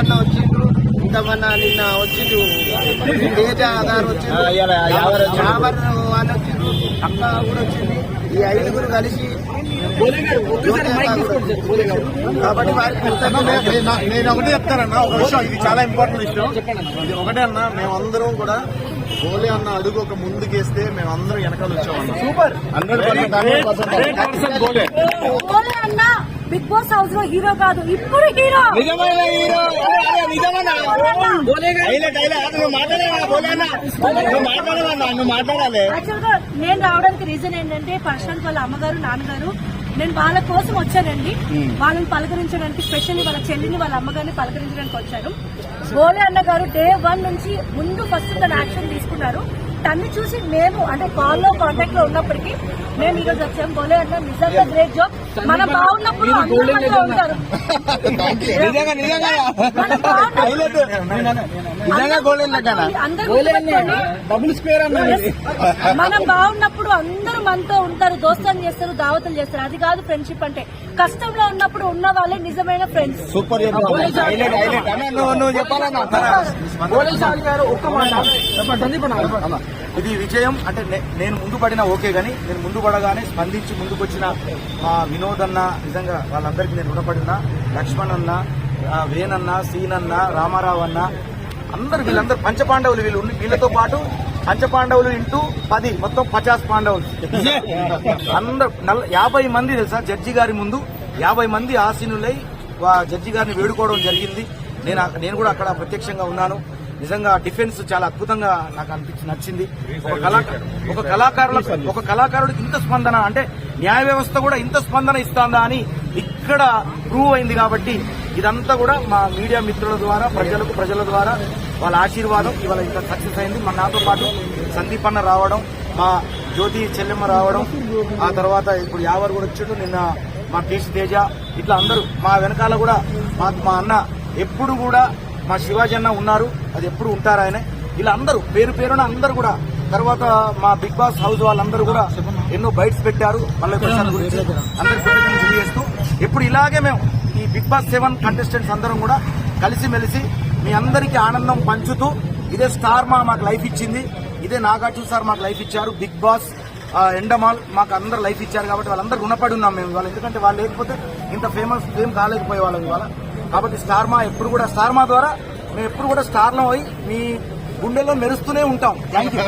నాగన్న వచ్చిండ్రు, ఇంతమన్నా నిన్న వచ్చిండు తేజ గారు వచ్చిండ్రు, యావర్ వాళ్ళు వచ్చిండ్రు, అక్క కూడా వచ్చింది. ఈ 5గురు కలిసి కాబట్టి నేను ఒకటి చెప్తానన్నా, ఒక విషయం, ఇది చాలా ఇంపార్టెంట్ విషయం. ఇది ఒకటే అన్నా, మేమందరం కూడా బోలే అన్న అడుగు ఒక ముందుకేస్తే మేమందరం వెనకాల వచ్చామన్నా. సూపర్ 100% బోలే అన్న బిగ్ బాస్ హౌస్ లో హీరో కాదు, ఇప్పుడు హీరో, నిజమైన హీరో. మాట్లాడాలి. యాక్చువల్ గా నేను రావడానికి రీజన్ ఏంటంటే ప్రశాంత్ వాళ్ళ అమ్మగారు నాన్నగారు, నేను వాళ్ళ కోసం వచ్చానండి. వాళ్ళని పలకరించడానికి, స్పెషల్లీ వాళ్ళ చెల్లిని వాళ్ళ అమ్మగారిని పలకరించడానికి వచ్చాను. బోలే అన్న గారు డే 1 నుంచి ముందు ఫస్ట్ తన యాక్షన్ తీసుకున్నారు. తన్ని చూసి మేము అంటే కాల్లో కాంటాక్ట్ లో ఉన్నప్పటికీ మేము ఈరోజు వచ్చాం. బోలే అన్న నిజంగా గ్రేట్ జాబ్. మనం బాగున్నప్పుడు అందరూ మనతో ఉంటారు. మనం బాగున్నప్పుడు అందరూ మనతో ఉంటారు, దోస్తాన్ని చేస్తారు, దావతలు చేస్తారు. అది కాదు ఫ్రెండ్షిప్ అంటే. కష్టంలో ఉన్నప్పుడు ఉన్న వాళ్ళే నిజమైన ఫ్రెండ్స్. సూపర్. ఇది విజయం అంటే నేను ముందు పడినా ఓకే గానీ, నేను ముందు పడగానే స్పందించి ముందుకొచ్చిన వినోద్ అన్న, నిజంగా వాళ్ళందరికీ నేను రుణపడినా. లక్ష్మణ్ అన్న, వేణన్న, సీనన్న, రామారావు అన్న, అందరు వీళ్ళందరూ పంచపాండవులు. వీళ్ళతో పాటు పంచపాండవులు ఇంటూ 10 మొత్తం 50 పాండవులు. అందరు 50 మంది తెలుసా, జడ్జి గారి ముందు 50 మంది ఆసీనులై జడ్జి గారిని వేడుకోవడం జరిగింది. నేను కూడా అక్కడ ప్రత్యక్షంగా ఉన్నాను. నిజంగా డిఫెన్స్ చాలా అద్భుతంగా నాకు నచ్చింది. ఒక కళాకారుడికి ఇంత స్పందన అంటే న్యాయ వ్యవస్థ కూడా ఇంత స్పందన ఇస్తుందా అని ఇక్కడ ప్రూవ్ అయింది. కాబట్టి ఇదంతా కూడా మా మీడియా మిత్రుల ద్వారా, ప్రజల ద్వారా వాళ్ళ ఆశీర్వాదం ఇవాళ ఇంత సక్సెస్ అయింది. నాతో పాటు సందీప్ అన్న రావడం, మా జ్యోతి చెల్లెమ్మ రావడం, ఆ తర్వాత ఇప్పుడు యావర్ కూడా వచ్చాడు, నిన్న మా కేసు తేజ, ఇట్లా అందరూ మా వెనకాల కూడా మా అన్న ఎప్పుడు కూడా, మా శివాజీ అన్న ఉన్నారు, అది ఎప్పుడు ఉంటారు ఆయన. ఇలా అందరూ పేరు పేరున అందరూ కూడా. తర్వాత మా బిగ్ బాస్ హౌస్ వాళ్ళందరూ కూడా ఎన్నో బైట్స్ పెట్టారు పల్లవి ప్రసాద్ గురించి. అందరికి తెలియజేస్తూ ఎప్పుడు ఇలాగే మేము ఈ బిగ్ బాస్ 7 కంటెస్టెంట్స్ అందరం కూడా కలిసిమెలిసి మీ అందరికీ ఆనందం పంచుతూ, ఇదే స్టార్ మాకు లైఫ్ ఇచ్చింది, ఇదే నాగార్జున సార్ మాకు లైఫ్ ఇచ్చారు, బిగ్ బాస్ ఎండమాల్ మాకు అందరు లైఫ్ ఇచ్చారు. కాబట్టి వాళ్ళందరూ రుణపడి ఉన్నాం మేము ఇవాళ. ఎందుకంటే వాళ్ళు లేకపోతే ఇంత ఫేమ్ కాలేకపోయే వాళ్ళం ఇవాళ. కాబట్టి స్టార్ మా ద్వారా మేము ఎప్పుడు కూడా స్టార్లో పోయి మీ గుండెల్లో మెరుస్తూనే ఉంటాం. Thank you.